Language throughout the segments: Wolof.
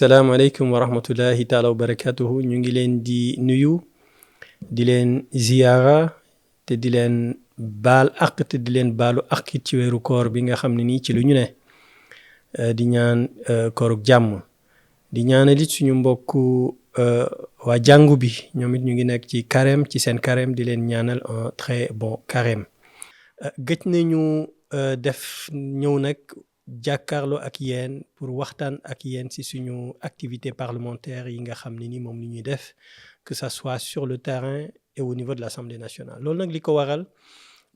salaamaaleykum wa rahmatullahi taala wa barakatuhu ñu ngi leen di nuyu di leen ziyaara te di leen baal àq te di leen baalu àq ci weeru koor bi nga xam ne nii ci lu ñu ne di ñaan kooruk jàmm di ñaanal it suñu mbokku waa jàngu bi ñoom it ñu ngi nekk ci carême ci seen carême di leen ñaanal un très bon carême gëj nañu def ñëw nag jàkkaarloo ak yéen pour waxtaan ak yéen ci suñu activité parlementaire yi nga xam ne ni moom li ñuy def que ça soit sur le terrain et au niveau de l'Assemblée nationale loolu nag li ko waral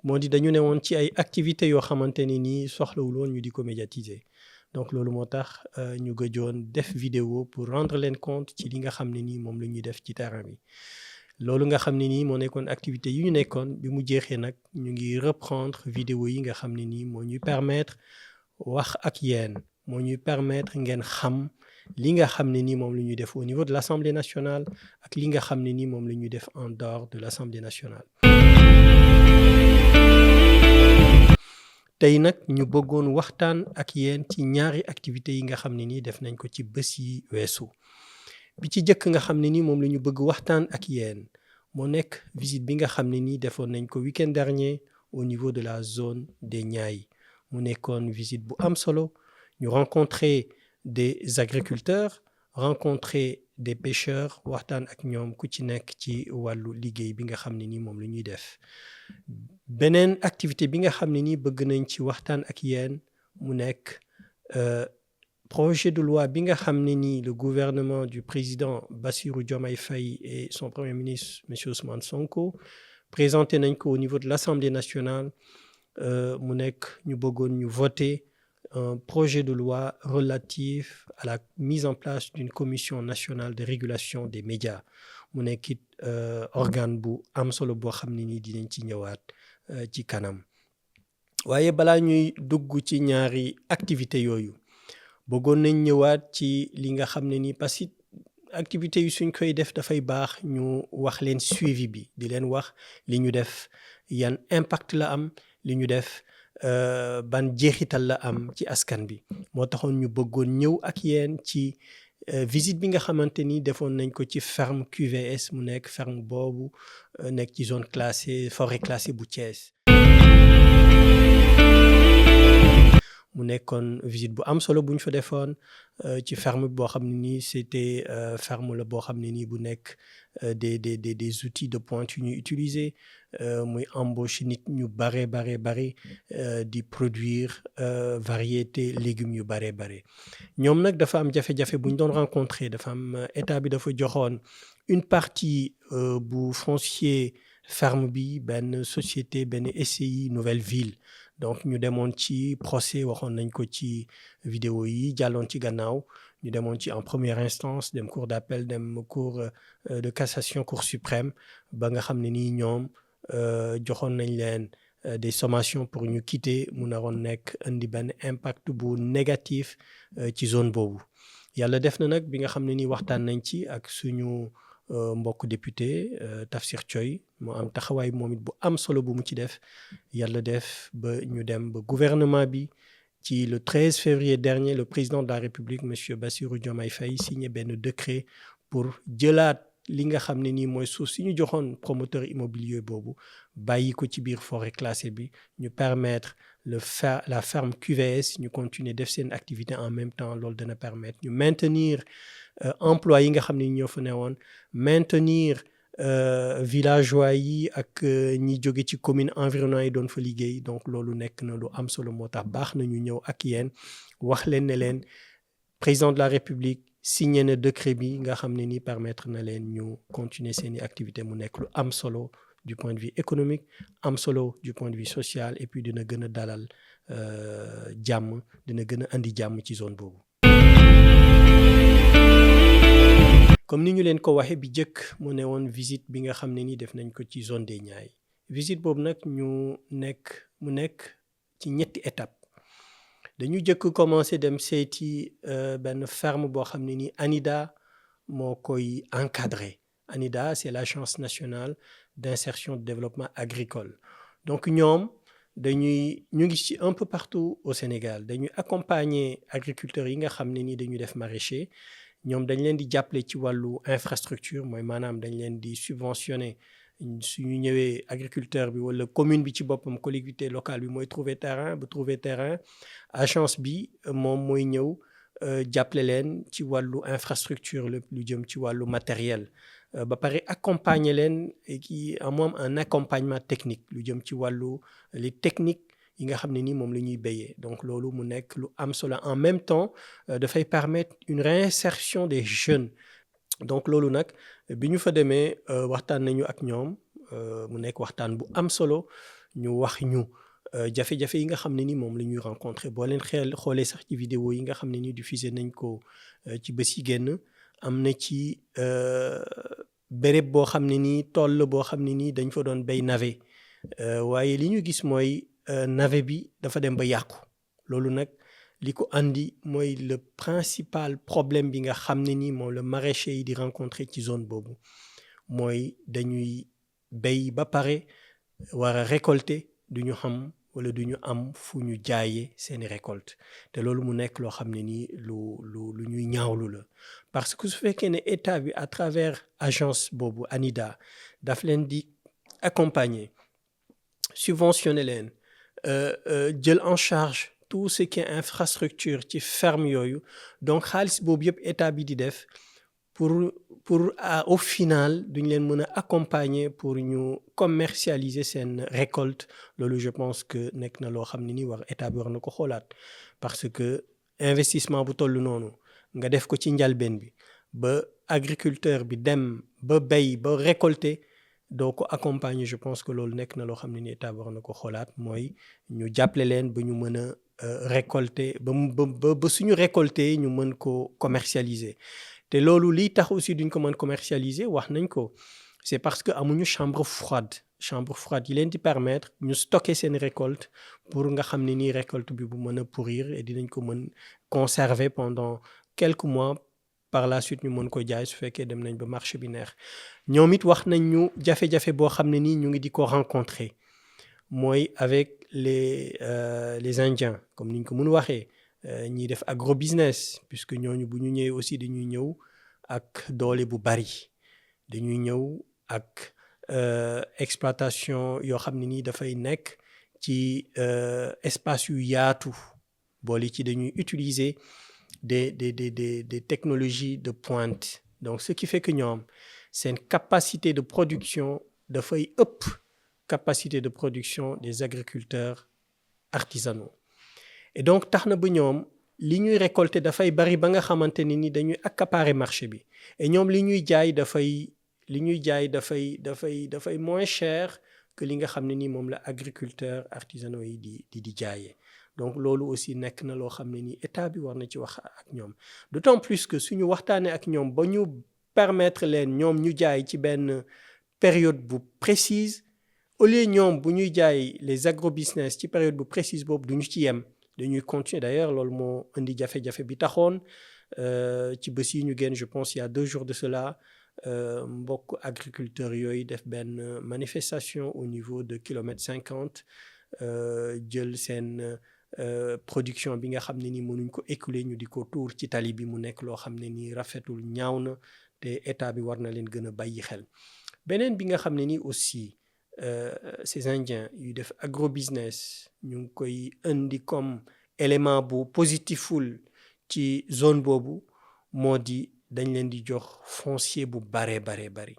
moo di dañu ne woon ci ay activités yoo xamante ne nii soxlawul woon ñu di ko médiatiser donc loolu moo tax ñu gëjoon def vidéo pour rendre leen compte ci li nga xam ne nii moom la ñuy def ci terrain bi loolu nga xam ne nii moo nekkoon activité yi ñu nekkoon bi mu jeexee nag ñu ngi reprendre vidéo yi nga xam ne nii moo ñuy permettre wax ak yéen moo ñuy permettre ngeen xam li nga xam ne nii moom la ñuy def au niveau de l'Assemblée nationale ak li nga xam ne nii moom la ñuy def en dehors de l'Assemblée nationale. tey nag ñu bëggoon waxtaan ak yéen ci ñaari activités yi nga xam ne nii def nañ ko ci bés yi weesu bi ci jëkk nga xam ne nii moom la ñu bëgg waxtaan ak yéen moo nekk visite bi nga xam ne nii defoon nañ ko week-end dernier au niveau de la zone des Niayes mu nekkoon visite bu am solo ñu rencontrer des agriculteurs rencontrer des pêcheurs waxtaan ak ñoom ku ci nekk ci wàllu liggéey bi nga xam ne nii moom la ñuy def beneen activité bi nga xam ne nii bëgg nañ ci waxtaan ak yéen mu nekk projet de loi bi nga xam ne nii le gouvernement du président Bassirou Diomaye Faye et son premier ministre monsieur Ousmane Sonko présenté nañ ko au niveau de l'Assemblée nationale mu nekk ñu bëggoon ñu voter un projet de loi relatif à la mise en place d'une commission nationale de régulation des médias mu nekk it organe bu am solo boo xam ne nii dinañ ci ñëwaat ci kanam waaye balaa ñuy dugg ci ñaari activité yooyu bëggoon nañ ñëwaat ci li nga xam ne nii parce que activité yu suñ koy def dafay baax ñu wax leen suivi bi di leen wax li ñu def yan impact la am li ñu def ban jeexital la am ci askan bi moo taxoon ñu bëggoon ñëw ak yéen ci visite bi nga xamante ni defoon nañ ko ci ferme QVS mu nekk ferme boobu nekk ci zone classée forêt classée bu Thiès. mu nekkoon visite bu am solo bu ñu fa defoon ci ferme boo xam ne nii c'était ferme la boo xam ne nii bu nekk des outils de pointe yu ñuy utiliser muy embauche nit ñu bare di produire variété légumes yu bare ñoom nag dafa am jafe-jafe bu ñu doon rencontrer dafa am état bi dafa joxoon une partie bu foncier ferme bi benn société benn SCI Nouvelle Ville donc ñu demoon ci procès waxoon nañ ko ci vidéo yi jàlloon ci gannaaw ñu demoon ci en première instance dem cour d'appel dem cour de cassation cour suprême ba nga xam ne nii ñoom joxoon nañ leen des sommations pour ñu quitter mu naroon nekk indi benn impact bu négatif ci zone boobu yàlla def na nag bi nga xam ne nii waxtaan nañ ci ak suñu mbokk député Tafsir Thioye moo am taxawaay moom it bu am solo bu mu ci def yàlla def ba ñu dem ba gouvernement bi ci le 13 février dernier le président de la République monsieur Bassirou Diomaye Faye signé benn décret pour jëlaat li nga xam ne nii mooy suuf si ñu joxoon promoteur immobilier boobu bàyyi ko ci biir forêt classée bi ñu permettre la ferme QVS ñu continuer def seen activité en même temps loolu dana permettre ñu maintenir emploi yi nga xam ne ñoo fa newoon maintenir villageois yi ak ñi jóge ci commune environnant yi doon fa liggéey donc loolu nekk na lu am solo moo tax baax na ñu ñëw ak yéen wax leen ne leen président de la République signé na décret bi nga xam ne ni permettre na leen ñu continuer seeni activité mu nekk lu am solo du point de vue économique am solo du point de vue social et puis dina gën a dalal jàmm dina gën a andi jàmm ci zone boobu. comme ni ñu leen ko waxee bi jëkk mu ne woon visite bi nga xam ne ni def nañ ko ci zone des Niayes visite boobu nag mu nekk ci ñetti étape dañu jëkk commencé dem seeti benn ferme boo xam ne ni ANIDA moo koy encadré ANIDA c'est l'Agence nationale d'insertion de développement agricole donc ñoom ñu ngi ci un peu partout au Sénégal dañuy accompagner agriculteurs yi nga xam ne ni dañu def maraîcher ñoom dañ leen di jàppale ci wàllu infrastructure mooy maanaam dañ leen di subventionner suñu ñëwee agriculteur bi wala commune bi ci boppam collectivité locale bi mooy trouver terrain bu trouver terrain agence bi moom mooy ñëw jàppale leen ci wàllu infrastructure lépp lu jëm ci wàllu matériel ba pare accompagner leen qui moom un accompagnement technique lu jëm ci wàllu les techniques yi nga xam ne ni moom la ñuy béyee donc loolu mu nekk lu am solo en même temps dafay permettre une réinsertion des jeunes donc loolu nag bi ñu fa demee waxtaan nañu ak ñoom mu nekk waxtaan bu am solo ñu wax ñu jafe-jafe yi nga xam ne ni moom la ñuy rencontrer boo leen xoolee sax ci vidéo yi nga xam ne ni diffusé nañ ko ci bés yi génn am na ci béréb boo xam ne nii tool la boo xam ne nii dañ fa doon béy navet waaye li ñu gis mooy navet bi dafa dem ba yàqu loolu nag li ko andi mooy le principal problème bi nga xam ne ni moom la maraîcher yi di rencontrer ci zone boobu mooy dañuy béy ba pare war a récolter du ñu xam wala du ñu am fu ñu jaayee seeni récolte te loolu mu nekk loo xam ne nii lu ñuy ñaawlu la parce que su fekkee ne état bi à travers agence boobu ANIDA daf leen di accompagner subventionner leen jël en charge tout ce qui est infrastructure ci ferme yooyu donc xaalis boobu yëpp état bi di def pour au final duñ leen mën a accompagner pour ñu commercialiser seen récolte loolu je pense que nekk na loo xam ne ni état bi war na ko xoolaat parce que investissement bu toll noonu nga def ko ci njalbeen bi ba agriculteur bi dem ba béy ba récolter doo ko accompagner je pense que loolu nekk na loo xam ne ni état bi war na ko xoolaat mooy ñu jàppale leen ba ñu mën a récolter ba suñu récolter ñu mën ko commercialiser te loolu liy tax aussi duñ ko mën commercialiser wax nañ ko c'est parce que amuñu chambre froide yi leen di permettre ñu stocker seen récolte pour nga xam ne nii récolte bi bu mën a pourrir et dinañ ko mën conserver pendant quelques mois par la suite ñu mën ko jaay su fekkee dem nañ ba marché bi neex ñoom it wax nañ ñu jafe-jafe boo xam ne nii ñu ngi di ko rencontrer mooy avec les Indiens comme niñ ko mën waxee ñiy def agrobusiness puisque ñooñu bu ñu ñëwee aussi dañuy ñëw ak doole bu bari dañuy ñëw ak exploitation yoo xam ne nii dafay nekk ci espace yu yaatu boole ci dañuy utiliser des technologies de pointe donc ce qui fait que ñoom seen capacité de production dafay ëpp capacité de production des agriculteurs artisanaux et donc tax na ba ñoom li ñuy récolter dafay bari ba nga xamante ne ni dañuy accaparer marché bi et ñoom li ñuy jaay dafay moins cher que li nga xam ne ni moom la agriculteurs artisanaux yi di jaayee donc loolu aussi nekk na loo xam ne ni état bi war na ci wax ak ñoom d'autant plus que suñu waxtaanee ak ñoom ba ñu permettre leen ñoom ñu jaay ci benn période bu précise au lieu ñoom bu ñuy jaay les agrobusiness ci période bu précise boobu duñu ci yem dañuy continuer d'ailleurs loolu moo indi jafe-jafe bi taxoon ci bés yi ñu génn je pense il y a 2 jours de cela mbokk agriculteurs yooyu def benn manifestation au niveau de kilomètre 50 jël seen production bi nga xam ne ni mënuñ ko écouler ñu di ko tuur ci tali bi mu nekk loo xam ne ni rafetul ñaaw na te état bi war na leen gën a bàyyi xel beneen bi nga xam ne ni aussi ces Indiens yu def agrobusiness ñu ngi koy indi comme élément bu positiful ci zone boobu moo di dañ leen di jox foncier bu bare bari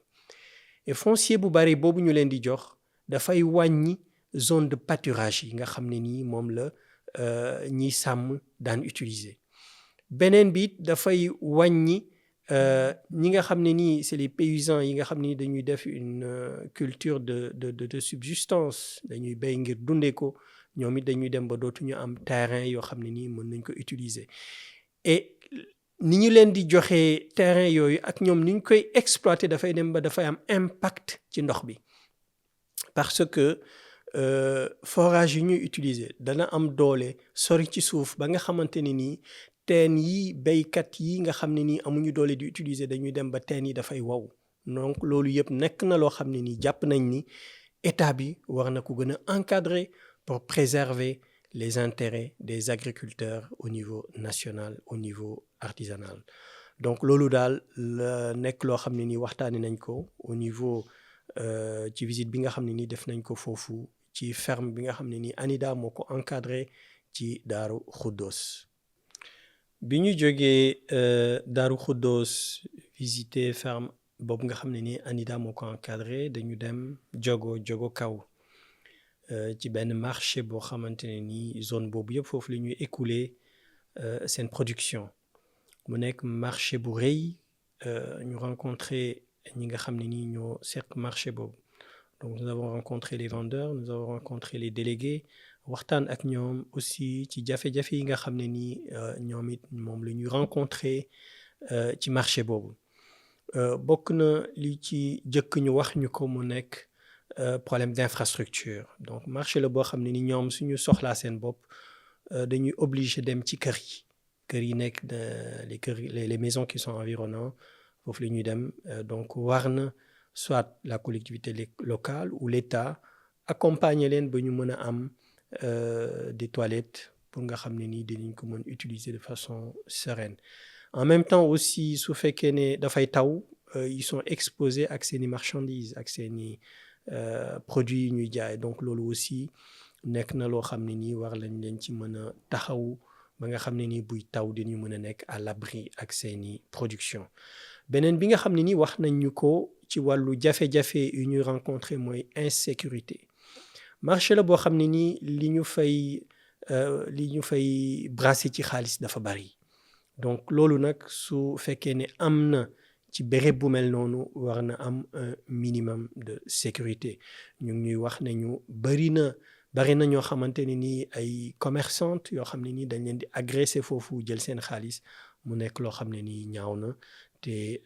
et foncier bu bare boobu ñu leen di jox dafay wàññi zone de pâturage yi nga xam ne nii moom la ñiy sàmm daan utiliser beneen bi dafay wàññi ñi nga xam ne nii c'est les paysans yi nga xam ni dañuy def une culture de subsistance dañuy béy ngir dundee ko ñoom it dañuy dem ba dootuñu am terrain yoo xam ne nii mën nañ ko utiliser et ni ñu leen di joxe terrain yooyu ak ñoom ni ñu koy exploiter dafay dem ba dafay am impact ci ndox bi parce que forage yi ñuy utiliser dana am doole sori ci suuf ba nga xamante ne nii teen yi béykat yi nga xam ne nii amuñu doole di utiliser dañuy dem ba teen yi dafay wow donc loolu yëpp nekk na loo xam ne nii jàpp nañ ni état bi war na ko gën a encadrer pour préserver les intérêts des agriculteurs au niveau national au niveau artisanal donc loolu daal la nekk loo xam ne nii waxtaanee nañ ko au niveau ci visite bi nga xam ne nii def nañ ko foofu ci ferme bi nga xam ne nii ANIDA moo ko encadré ci Daaru Xuddoos. bi ñu jógee Daaru Xuddoos visiter ferme boobu nga xam ne nii ANIDA moo ko encadré dañu dem Diogo Kaw ci benn marché boo xamante ne nii zone boobu yëpp foofu la ñuy écouler seen production mu nekk marché bu rëy ñu rencontré ñi nga xam ne nii ñoo seq marché boobu donc nous avons rencontré les vendeurs nous avons rencontré les délégués waxtaan ak ñoom aussi ci jafe-jafe yi nga xam ne nii ñoom it moom la ñuy rencontré ci marché boobu bokk na li ci jëkk ñu wax ñu ko mu nekk problème d'infrastructure donc marché la boo xam ne ni ñoom suñu soxlaa seen bopp dañuy obligé dem ci kër yi nekk les maisons qui sont environnantes foofu la ñuy dem donc war na soit la collectivité locale ou l'État accompagner leen ba ñu mën a am des toilettes pour nga xam ne nii dinañ ko mën utiliser de façon sereine en même temps aussi su fekkee ne dafay taw ils sont exposés ak seeni marchandises ak seeni produits yi ñuy jaay donc loolu aussi nekk na loo xam ne nii war lañ leen ci mën a taxaw ba nga xam ne nii buy taw dinañu mën a nekk à l'abri ak seeni production beneen bi nga xam ne nii wax nañ ñu ko ci wàllu jafe-jafe yu ñuy rencontrer mooy insécurité marché la boo xam ne nii li ñu fay brasser ci xaalis dafa bari donc loolu nag su fekkee ne am na ci béréb bu mel noonu war na am un minimum de sécurité ñu ngi ñuy wax ne ñu bari na ñoo xamante ne nii ay commerçantes yoo xam ne nii dañ leen di agresser foofu jël seen xaalis mu nekk loo xam ne nii ñaaw na te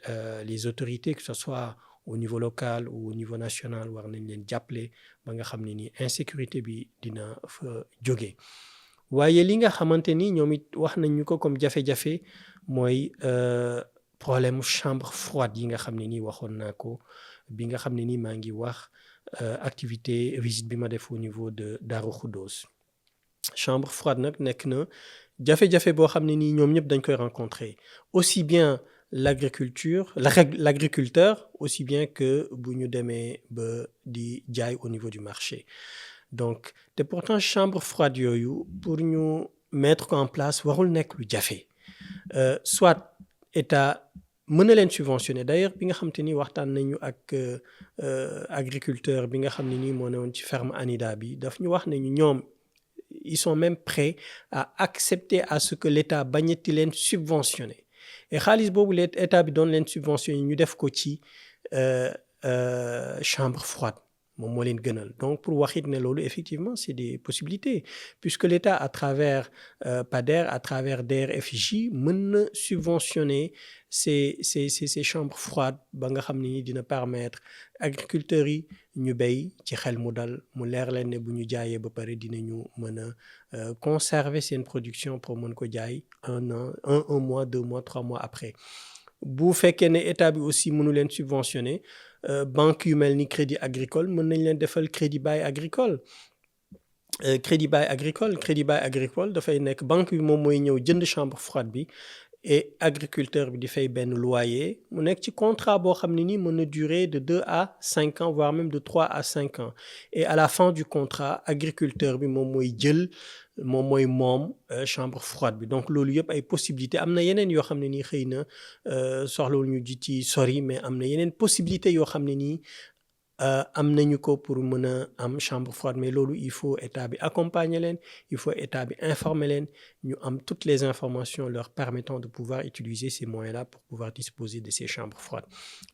les autorités que ce soit au niveau local ou au niveau national war nañ leen jàppale ba nga xam ne nii insécurité bi dina fa jóge waaye li nga xamante ni ñoom it wax nañ ñu ko comme jafe-jafe mooy problème chambre froide yi nga xam ne nii waxoon naa ko bi nga xam ne nii maa ngi wax activité visite bi ma def au niveau de Daaru Xuddoos chambre froide nag nekk na jafe-jafe boo xam ne nii ñoom ñëpp dañ koy rencontrer aussi bien l'agriculteur aussi bien que bu ñu demee ba di jaay au niveau du marché donc te pourtant chambre froide yooyu pour ñu mettre ko en place warul nekk lu jafe soit état mën na leen subventionner d'ailleurs bi nga xam te ni waxtaan nañu ak agriculteur bi nga xam ne nii moo newoon ci ferme ANIDA bi daf ñu wax nañu ñoom ils sont même prêts à accepter à ce que l'état bañati leen subventionner et xaalis boobu l'état bi doon leen subventionner ñu def ko ci chambre froide moom moo leen gënal donc pour wax it ne loolu effectivement c'est des possibilités puisque l'État à travers PADER à travers DER/FJ mën na subventionner ces chambres froides ba nga xam ne ni dina permettre agriculteurs yi ñu béy ci xel mu dal mu leer leen ne bu ñu jaayee ba pare dinañu mën a conserver seen production pour mën ko jaay un mois 2 mois 3 mois après bu fekkee ne état bi aussi mënu leen subventionner banque yu mel ni crédit agricole mën nañ leen defal crédit bail agricole crédit bail agricole dafay nekk banque bi moom mooy ñëw jënd chambre froide bi et agriculteur bi di fay benn loyer mu nekk ci contrat boo xam ne ni mën na durer de 2 à 5 ans voire même de 3 à 5 ans et à la fin du contrat agriculteur bi moom mooy moom chambre froide bi donc loolu yëpp ay possibilités am na yeneen yoo xam ne nii xëy na soxlawul ñu ji ci sori mais am na yeneen possibilités yoo xam ne nii am nañu ko pour mën a am chambre froide mais loolu il faut état bi accompagner leen il faut état bi informer leen ñu am toutes les informations leur permettant de pouvoir utiliser ces moyens-là pour pouvoir disposer de ces chambres froides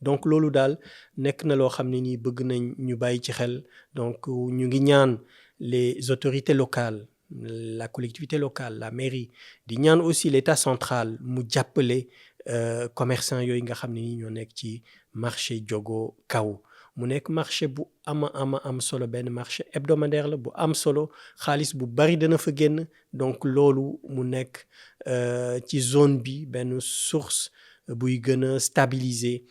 donc loolu daal nekk na loo xam ne nii bëgg nañ ñu bàyyi ci xel donc ñu ngi ñaan les autorités locales la collectivité locale la mairie di ñaan aussi l'État central mu jàppale commerçants yooyu nga xam ne nii ñoo nekk ci marché Diogo Kaw mu nekk marché bu am solo benn marché hebdomadaire la bu am solo xaalis bu bari dana fa génn donc loolu mu nekk ci zone bi benn source buy gën a stabiliser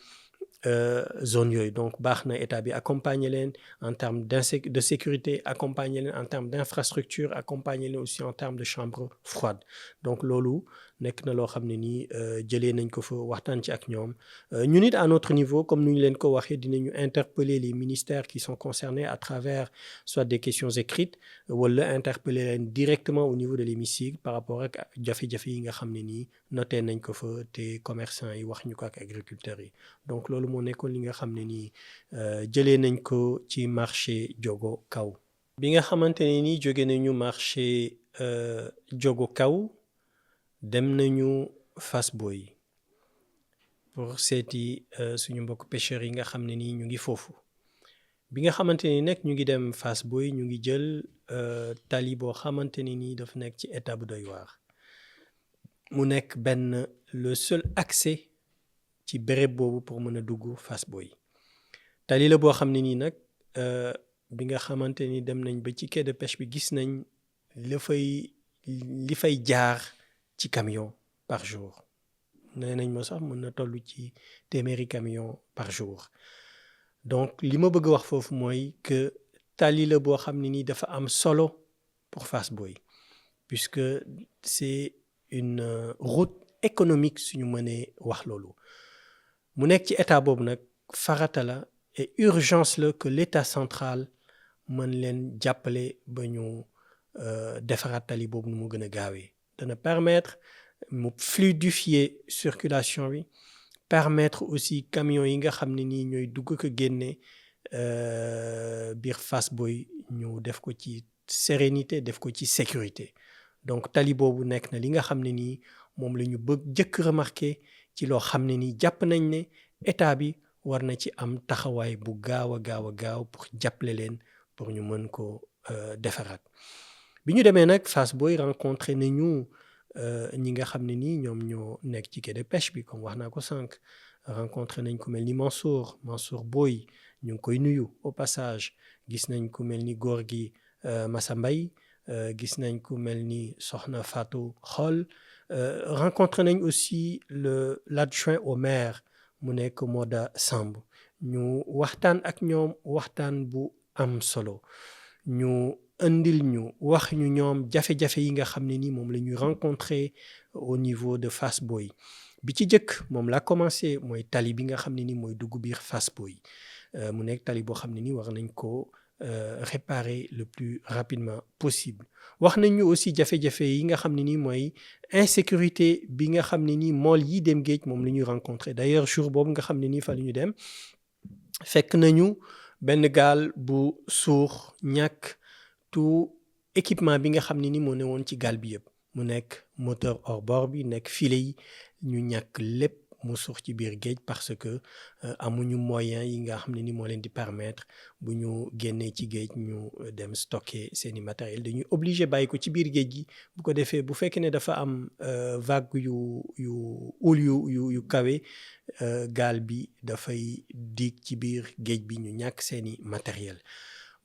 zone yooyu donc baax na état bi accompagner leen en termes de sécurité accompagner leen en termes d'infrastructure accompagner leen aussi en termes de chambre froide donc loolu nekk na loo xam ne nii jëlee nañ ko fa waxtaan ci ak ñoom ñun it à notre niveau comme nu ñu leen ko waxee dinañu interpeller les ministères qui sont concernés à travers soit des questions écrites wala interpeller leen directement au niveau de l'hémicycle par rapport ak jafe-jafe yi nga xam ne nii noté nañ ko fa te commerçants yi wax ñu ko ak agriculteurs yi donc loolu moo nekkoon li nga xam ne nii jëlee nañ ko ci marché Diogo Kaw bi nga xamante ne nii jóge nañu marché Diogo Kaw dem nañu Fass Boye pour seeti suñu mbokk pêcheurs yi nga xam ne nii ñu ngi foofu bi nga xamante ni nag ñu ngi dem Fass Boye ñu ngi jël tali boo xamante ni nii dafa nekk ci état bu doy waar mu nekk benn le seul accès ci béréb boobu pour mën a dugg Fass Boye tali la boo xam ne nii nag bi nga xamante ni dem nañ ba ci quai de pêche bi gis nañ li fay jaar ci camion par jour nee nañ ma sax mën na toll ci téeméeri camion par jour donc li ma bëgg wax foofu mooy que tali la boo xam ne nii dafa am solo pour Fass Boye puisque c'est une route économique suñu mënee wax loolu mu nekk ci état boobu nag farata la et urgence la que l'état central mën leen jàppale ba ñu defaraat tali boobu nu mu gën a gaawee dana permettre mu fluidifier circulation bi permettre aussi camions yi nga xam ne nii ñooy dugg ko génne biir Fass Boye ñu def ko ci sérénité def ko ci sécurité donc tali boobu nekk na li nga xam ne nii moom la ñu bëgg jëkk remarqué ci loo xam ne nii jàpp nañ ne état bi war na ci am taxawaay bu gaaw a gaaw pour jàppale leen pour ñu mën ko defaraat bi ñu demee nag Fass Boye rencontré nañu ñi nga xam ne nii ñoom ñoo nekk ci quai de pêche bi comme wax naa ko sànq rencontré nañ ku mel ni Mansour Boye ñu ngi koy nuyu au passage gis nañ ku mel ni góor gi Massa Mbaye gis nañ ku mel ni Soxna Fatou Xol rencontré nañ aussi l'adjoint au maire mu nekk Moda Samb ñu waxtaan ak ñoom waxtaan bu am solo ñu indil ñu wax ñu ñoom jafe-jafe yi nga xam ne ni moom la ñuy rencontrer au niveau de Fass Boye bi ci jëkk moom laa commencé mooy tali bi nga xam ne ni mooy dugg biir Fass Boye mu nekk tali boo xam ne ni war nañ ko réparer le plus rapidement possible wax nañ ñu aussi jafe-jafe yi nga xam ne ni mooy insécurité bi nga xam ne ni mool yi dem géej moom la ñuy rencontrer d'ailleurs jour boobu nga xam ne ni fa la ñu dem fekk nañu benn gaal bu suux ñàkk tout équipement bi nga xam ne ni moo ne woon ci gaal bi yëpp mu nekk moteur hors bord bi nekk filet yi ñu ñàkk lépp mu suux ci biir géej parce que amuñu moyen yi nga xam ne ni moo leen di permettre bu ñu génnee ci géej ñu dem stocker seeni matériel dañuy obligé bàyyi ko ci biir géej gi bu ko defee bu fekkee ne dafa am vague yu kawe gaal bi dafay diig ci biir géej bi ñu ñàkk seeni matériel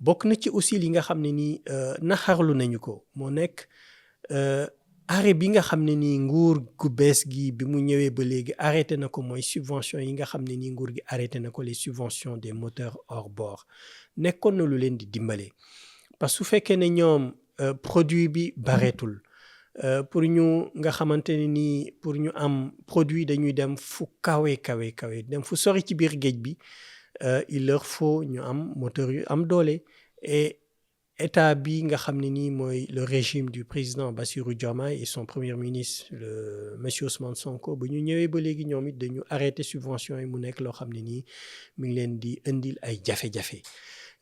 bokk na ci aussi li nga xam ne nii naxarlu nañu ko moo nekk arrêt bi nga xam ne nii nguur gu bees gi bi mu ñëwee ba léegi arrêté na ko mooy subvention yi nga xam ne nii nguur gi arrêté na ko les subventions des moteurs hors bord nekkoon na lu leen di dimbale parce que su fekkee ne ñoom produit bi bareetul pour ñu nga xamante ne nii pour ñu am produit dañuy dem fu kawe dem fu sori ci biir géej bi il leur faut ñu am moteur yu am doole et état bi nga xam ne nii mooy le régime du président Bassirou Diomaye et son premier ministre le monsieur Ousmane Sonko ba ñu ñëwee ba léegi ñoom it dañu arrêté subvention yi mu nekk loo xam ne nii mi ngi leen di indil ay jafe-jafe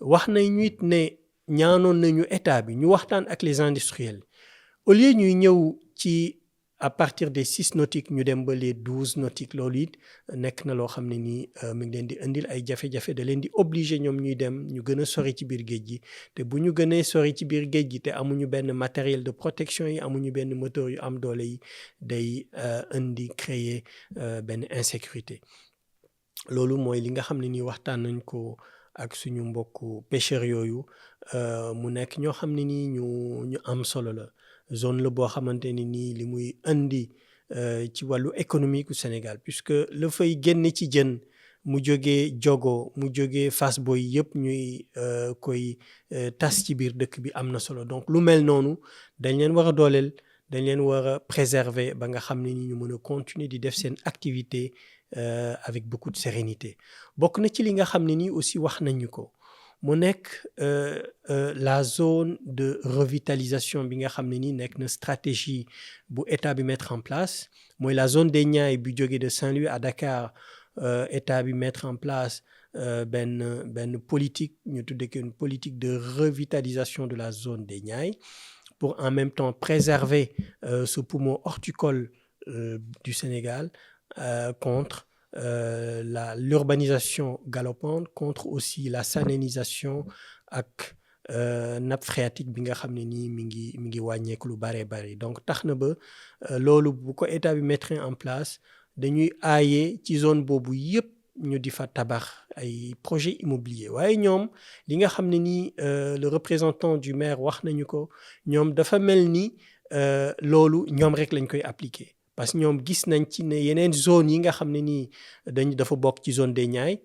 wax nañu it ne ñaanoon nañu état bi ñu waxtaan ak les industriels au lieu ñuy ñëw ci à partir des 6 nautiques ñu dem ba les 12 nautiques loolu it nekk na loo xam ne nii mi ngi leen di indil ay jafe-jafe da leen di obligé ñoom ñuy dem ñu gën a sori ci biir géej gi te bu ñu gënee sori ci biir géej gi te amuñu benn matériel de protection yi amuñu benn moteur yu am doole yi day indi créer benn insécurité loolu mooy li nga xam ne nii waxtaan nañ ko ak suñu mbokku pêcheurs yooyu mu nekk ñoo xam ne nii ñu am solo la zone la boo xamante ni nii li muy indi ci wàllu économique u Sénégal puisque la fay génne ci jën mu jógee Diogo mu jógee Fass Boye yëpp ñuy koy tas ci biir dëkk bi am na solo donc lu mel noonu dañ leen war a dooleel dañ leen war a préserver ba nga xam ne ni ñu mën a continuer di def seen activité avec beaucoup de sérénité. bokk na ci li nga xam ne nii aussi wax nañu ko mu nekk la zone de revitalisation bi nga xam ne nii nekk na stratégie bu état bi mettre en place mooy la zone des Niayes bi jóge de Saint-Louis à Dakar. État bi mettre en place benn politique ñu tuddee ko une politique de revitalisation de la zone des Niayes pour en même temps préserver ce poumon horticole du Sénégal contre l'urbanisation galopante, contre aussi la salinisation ak nappe phréatique bi nga xam ne nii mi ngi wàññeeku lu bare bare donc tax na ba loolu bu ko état bi mettre en place dañuy aaye ci zone boobu yëpp ñu di fa tabax ay projet immobilier waaye ñoom li nga xam ne nii le représentant du maire wax nañu ko ñoom dafa mel ni loolu ñoom rek lañ koy appliquer parce que ñoom gis nañ ci ne yeneen zone yi nga xam ne nii dafa bokk ci zone des Niayes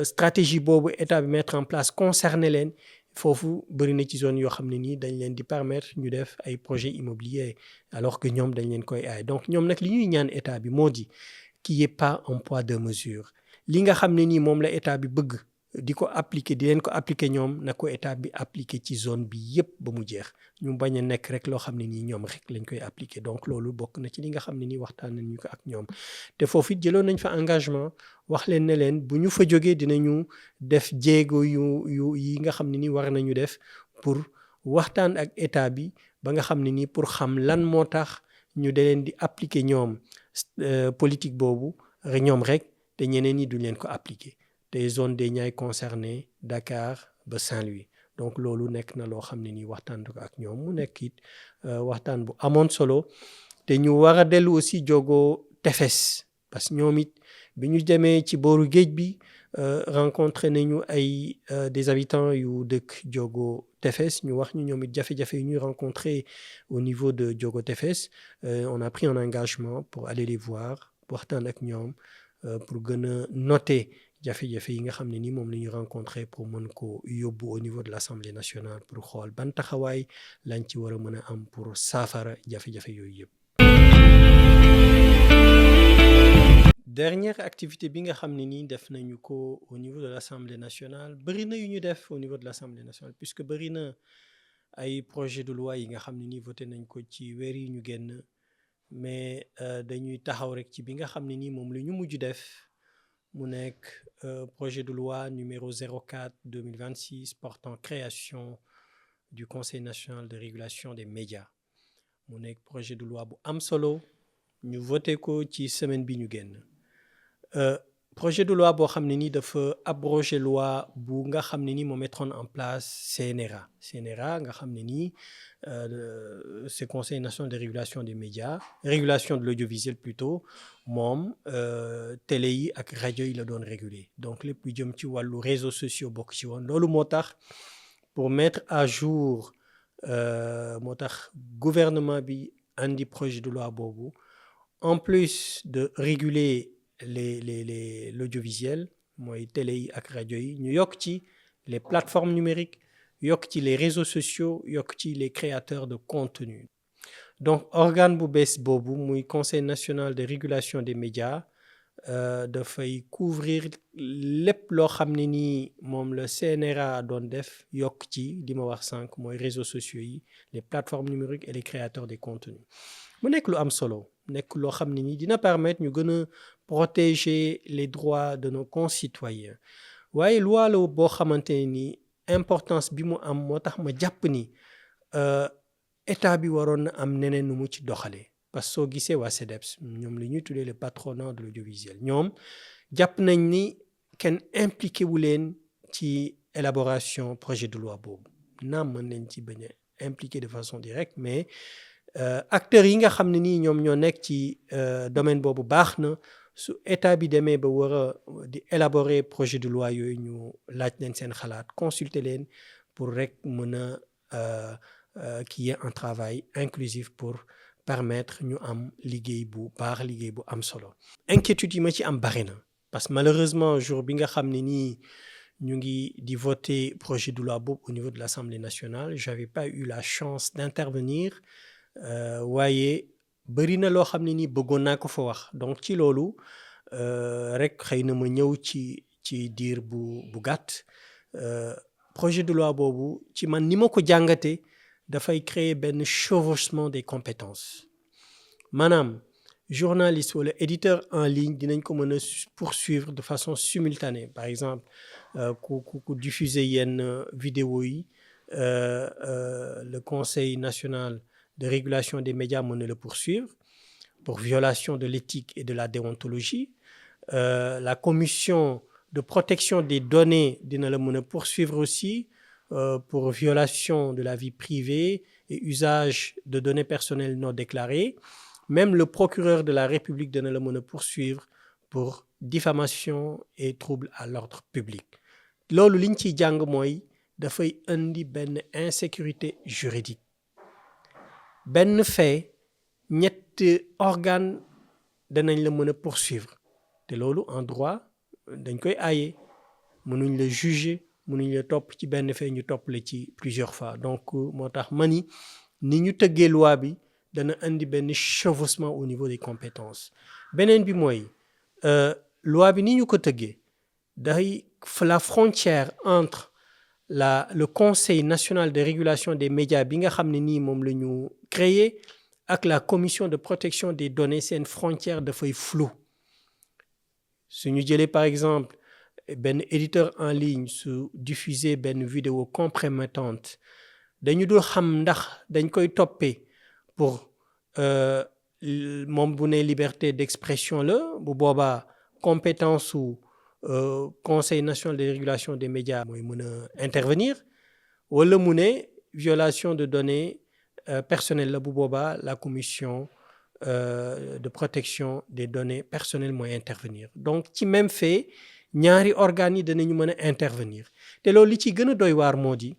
stratégie boobu état bi mettre en place concerné leen foofu bëri na ci zone yoo xam ne nii dañ leen di permettre ñu def ay projet immobilier alors que ñoom dañ leen koy aay donc ñoom nag li ñuy ñaan état bi moo di qu'il y ait pas un poids deux mesures li nga xam ne nii moom la état bi bëgg di ko appliquer di leen ko appliquer ñoom na ko état bi appliquer ci zone bi yépp ba mu jeex ñu bañ a nekk rek loo xam ne nii ñoom rek lañ koy appliquer donc loolu bokk na ci li nga xam ne nii waxtaan nañu ko ak ñoom te foofu it jëloon nañ fa engagement wax leen ne leen bu ñu fa jógee dinañu def jéego yu yi nga xam ne nii war nañu def pour waxtaan ak état bi ba nga xam ne nii pour xam lan moo tax ñu da leen di appliquer ñoom politique boobu ñoom rek te ñeneen ñi duñ leen ko appliquer des zones des Niayes concernées Dakar ba Saint-Louis donc loolu nekk na loo xam ne nii waxtaan ko ak ñoom mu nekk it waxtaan bu amoon solo te ñu war a dellu aussi jógoo tefes parce que ñoom it bi ñu demee ci booru géej bi rencontré nañu ay des habitants yu dëkk jógoo tefes ñu wax ñu ñoom it jafe-jafe yu ñuy rencontré au niveau de jógoo tefes on a pris un engagement pour aller les voir waxtaan ak ñoom pour gën a noter jafe-jafe yi nga xam ne ni moom la ñu rencontré pour mën ko yóbbu au niveau de l'Assemblée nationale pour xool ban taxawaay lañ ci war a mën a am pour saafara jafe-jafe yooyu yëpp. Dernière activité bi nga xam ne nii def nañu ko au niveau de l'Assemblée nationale bëri na yu ñu def au niveau de l'Assemblée nationale puisque bëri na ay projet de loi yi nga xam ne nii voté nañ ko ci weer yi ñu génn mais dañuy taxaw rek ci bi nga xam ne nii moom la ñu mujj def mu nekk projet de loi numéro 04/2026 portant création du Conseil national de régulation des médias mu nekk projet de loi bu am solo ñu voté ko ci semaine bi ñu génn projet de loi boo xam ne ni dafa abroger loi bu nga xam ne ni moo mettroon en place CNRA nga xam ne ni c'est Conseil national de régulation des médias régulation de l'audiovisuel plutôt moom télé yi ak rajo yi la doon réguler donc lépp lu jëm ci wàllu réseaux sociaux bokk ci woon loolu moo tax pour mettre à jour moo tax gouvernement bi andi projet de loi boobu en plus de réguler l'audiovisuel mooy télé yi ak rajo yi ñu yokk ci les plateformes numériques yokk ci les réseaux sociaux yokk ci les créateurs de contenu donc organe bu bees boobu muy Conseil national de régulation des médias dafay couvrir lépp loo xam ne nii moom la CNRA doon def yokk ci li ma wax sànq mooy réseaux sociaux yi les plateformes numériques et les créateurs de contenu mu nekk lu am solo nekk loo xam ne nii dina permettre ñu gën a protéger les droits de nos concitoyens waaye loi la boo xamante ne nii importance bi mu am moo tax ma jàpp ni état bi waroon na am neneen nu mu ci doxalee parce que soo gisee waa CDEPS ñoom la ñuy tuddee le patronat de l'audiovisuel ñoom jàpp nañ ni kenn impliqué wu leen ci élaboration projet de loi boobu naam mën nañ ci bañ a impliqué de façon directe mais acteurs yi nga xam ne nii ñoom ñoo nekk ci domaine boobu baax na su état bi demee ba war a di élaborer projet de loi yooyu ñu laaj leen seen xalaat consulter leen pour rek mën a qu'il y ait un travail inclusif pour permettre ñu am liggéey bu baax liggéey bu am solo. inquiétude yi ma ci am bari na parce que malheureusement jour bi nga xam ne nii ñu ngi di voter projet de loi boobu au niveau de l'Assemblée nationale j'avais pas eu la chance d'intervenir waaye bëri na loo xam ne nii bëggoon naa ko fa wax donc ci loolu rek xëy na ma ñëw ci diir bu gàtt projet de loi boobu ci man ni ma ko jàngatee dafay créer benn chevauchement des compétences maanaam journaliste wala éditeur en ligne dinañ ko mën a poursuivre de façon simultanée par exemple ku diffuser yenn vidéo yi le Conseil national de régulation des médias mën na le poursuivre pour violation de l'éthique et de la déontologie la commission de protection des données dina la mën a poursuivre aussi pour violation de la vie privée et usage de données personnelles non déclarées même le procureur de la République dina la mën a poursuivre pour diffamation et trouble à l'ordre public loolu liñ ciy jàng mooy dafay indi benn insécurité juridique benn fait ñetti organe danañ la mën a poursuivre te loolu en droit dañ koy aaye mënuñ la juger mënuñ la topp ci benn fait ñu topp la ci plusieurs fois donc moo tax ma ni ñu tëggee loi bi dana indi benn chevauchement au niveau des compétences beneen bi mooy loi bi ni ñu ko tëggee day la frontière entre le Conseil national de régulation des médias bi nga xam ne nii moom la ñu créé ak la commission de protection des données seen frontière dafay flou su ñu jëlee par exemple benn éditeur en ligne su diffuser benn vidéo compromettante dañu dul xam ndax dañ koy toppee pour moom bu ne liberté d'expression la bu boobaa compétence su Conseil national de régulation des médias mooy mën a intervenir wala mu ne violation de données personnelles la bu boobaa la commission de protection des données personnelles mooy intervenir donc ci même fait ñaari organes yi danañu mën a intervenir te loolu li ci gën a doy waar moo di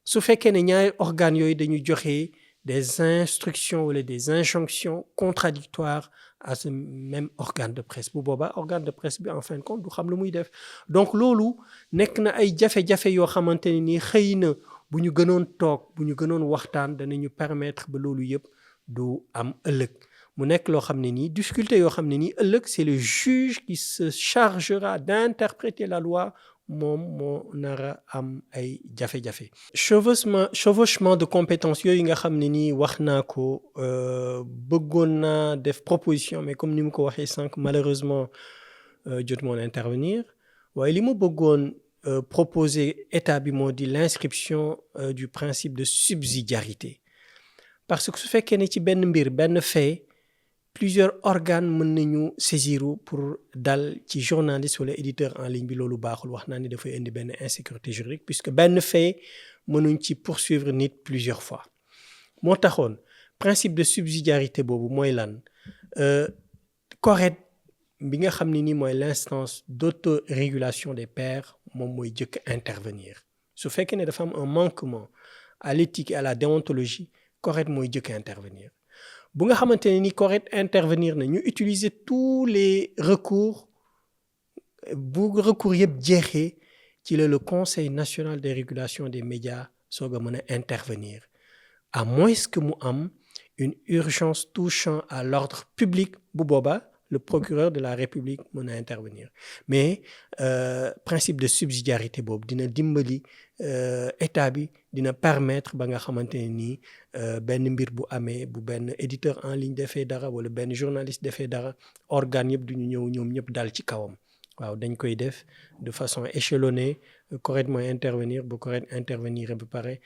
su fekkee ne ñaari organes yooyu dañu joxe des instructions wala des injonctions contradictoires à ce même organe de presse bu boobaa organe de presse bi en fin de compte du xam lu muy def donc loolu nekk na ay jafe-jafe yoo xamante ne nii xëy na bu ñu gënoon toog bu ñu gënoon waxtaan danañu permettre ba loolu yëpp du am ëllëg mu nekk loo xam ne nii difficulté yoo xam ne nii ëllëg c'est le juge qui se chargera d'interpréter la loi moom moo nara am ay jafe-jafe chevauchement de compétences yooyu nga xam ne nii wax naa ko bëggoon naa def proposition mais comme ni mu ko waxee sànq malheureusement jot moon intervenir waaye li ma bëggoon proposer état bi moo di l'inscription du principe de subsidiarité parce que su fekkee ne ci benn mbir benn fait plusieurs organes mën nañu saisiru pour dal ci journaliste wala éditeur en ligne bi loolu baaxul wax naa ni dafay indi benn insécurité juridique puisque benn fait mënuñ ci poursuivre nit plusieurs fois moo taxoon principe de subsidiarité boobu mooy lan CORED bi nga xam ne ni mooy l'instance d'autorégulation des pairs moom mooy jëkk intervenir su fekkee ne dafa am un manquement à l'éthique et à la déontologie CORED mooy jëkk intervenir bu nga xamante ne ni CORED intervenir na ñu utiliser tous les recours bu recours yëpp jeexee ci la le Conseil national de régulation des médias soog a mën a intervenir à moins que mu am une urgence touchant à l'ordre public bu boobaa le procureur de la République mën a intervenir mais principe de subsidiarité boobu dina dimbali état bi dina permettre ba nga xamante ne nii benn mbir bu amee bu benn éditeur en ligne defee dara wala benn journaliste defee dara organes yëpp duñu ñëw ñoom ñëpp dal ci kawam waaw dañ koy def de façon échelonnée CORED mooy intervenir bu CORED intervenir ba pare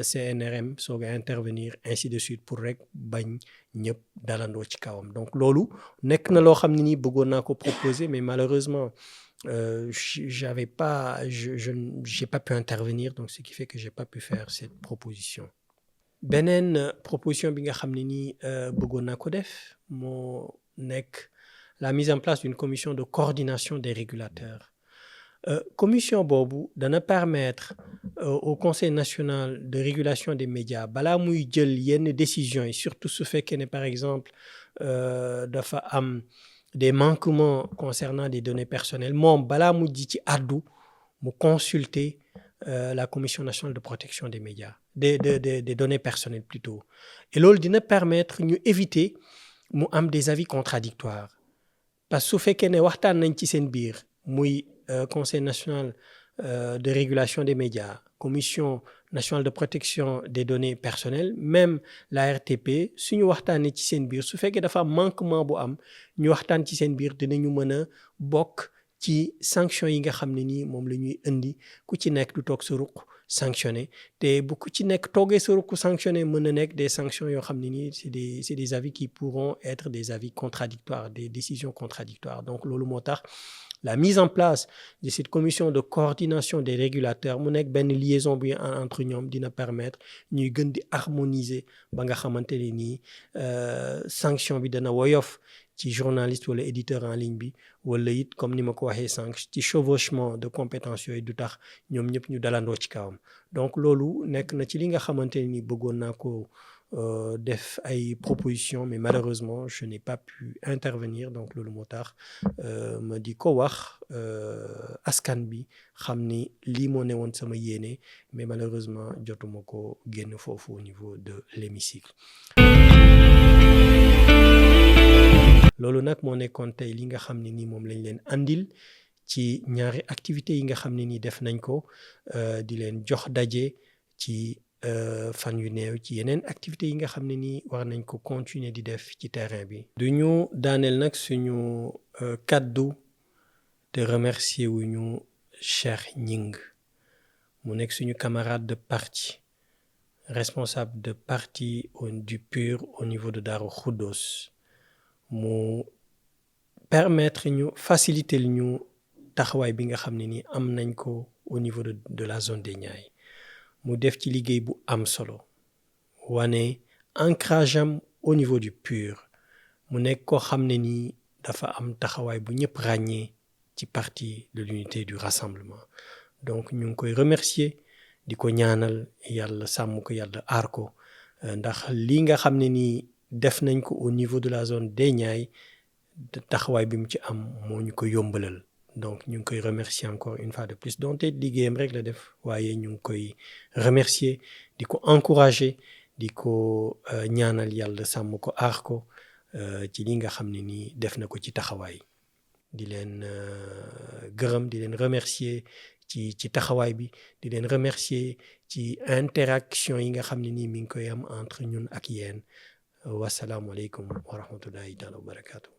CNRM soog a intervenir ainsi de suite pour rek bañ ñëpp dalandoo ci kawam donc loolu nekk na loo xam ne nii bëggoon naa ko proposer mais malheureusement j'ai pas pu intervenir donc ce qui fait que j'ai pas pu faire cette proposition beneen proposition bi nga xam ne nii bëggoon naa ko def moo nekk la mise en place d'une commission de coordination des régulateurs commission boobu dana permettre au Conseil national de régulation des médias balaa muy jël yenn décisions yi surtout su fekkee ne par exemple dafa am des manquements concernant des données personnelles moom balaa mu ji ci àddu mu consulter la commission nationale de protection des médias des données personnelles plutôt. Et loolu dina permettre ñu éviter mu am des avis contradictoires parce que su fekkee ne waxtaan nañ ci seen biir muy conseil national de régulation des médias, commission nationale de protection des données personnelles, même la RTP suñu waxtaanee ci seen biir su fekkee dafa am manquement bu am ñu waxtaan ci seen biir dinañu mën a bokk ci sanction yi nga xam ne nii moom la ñuy indi ku ci nekk du toog sa ruq sanctionné te bu ku ci nekk toogee sa ruq sanctionné mën na nekk des sanctions yoo xam ne nii c'est des avis qui pourront être des avis contradictoires, des décisions contradictoires. Donc loolu moo tax la mise en place de cette commission de coordination des régulateurs mu nekk benn liaison bi entre ñoom dina permettre ñuy gën di harmoniser ba nga xamante ne nii sanction bi dana woyof ci journaliste wala éditeur en ligne bi wala it comme ni ma ko waxee sànq ci chevauchement de compétences yooyu du tax ñoom ñëpp ñu dalandoo ci kawam. Donc loolu nekk na ci li nga xamante ne ni bëggoon naa ko def ay propositions mais malheureusement je n'ai pas pu intervenir donc loolu moo tax ma di ko wax askan bi xam ni lii moo ne woon sama yéene mais malheureusement jotuma ko génn foofu au niveau de l'hémicycle. loolu nag moo nekkoon tey li nga xam ne nii moom lañ leen andil ci ñaari activités yi nga xam ne nii def nañ ko di leen jox daje ci fan yu néew ci yeneen activités yi nga xam ne nii war nañ ko continuer di def ci terrain bi. du ñu daaneel nag suñu kaddu te remercier wu ñu Cheikh Gning mu nekk suñu camarade de parti responsable de parti du PUR au niveau de Darou Khoudoss mu permettre ñu faciliter ñu taxawaay bi nga xam ne nii am nañ ko au niveau de la zone des Niayes mu def ci liggéey bu am solo wane ancrage am au niveau du PUR mu nekk koo xam ne nii dafa am taxawaay bu ñëpp ràññee ci parti de l'unité du rassemblement donc ñu ngi koy remercier di ko ñaanal yàlla sàmm ko yàlla aar ko ndax li nga xam ne nii def nañ ko au niveau de la zone des Niayes taxawaay bi mu ci am moo ñu ko yombalal donc ñu ngi koy remercier encore une fois de plus donte liggéeyam rek la def waaye ñu ngi koy remercier di ko encourager di ko ñaanal yàlla sàmm ko aar ko ci li nga xam ne nii def na ko ci taxawaay di leen gërëm di leen remercier ci taxawaay bi di leen remercier ci interaction yi nga xam ne nii mi ngi koy am entre ñun ak yéen wasalaamualeykum wa rahmatullahi taala wa barakaatu.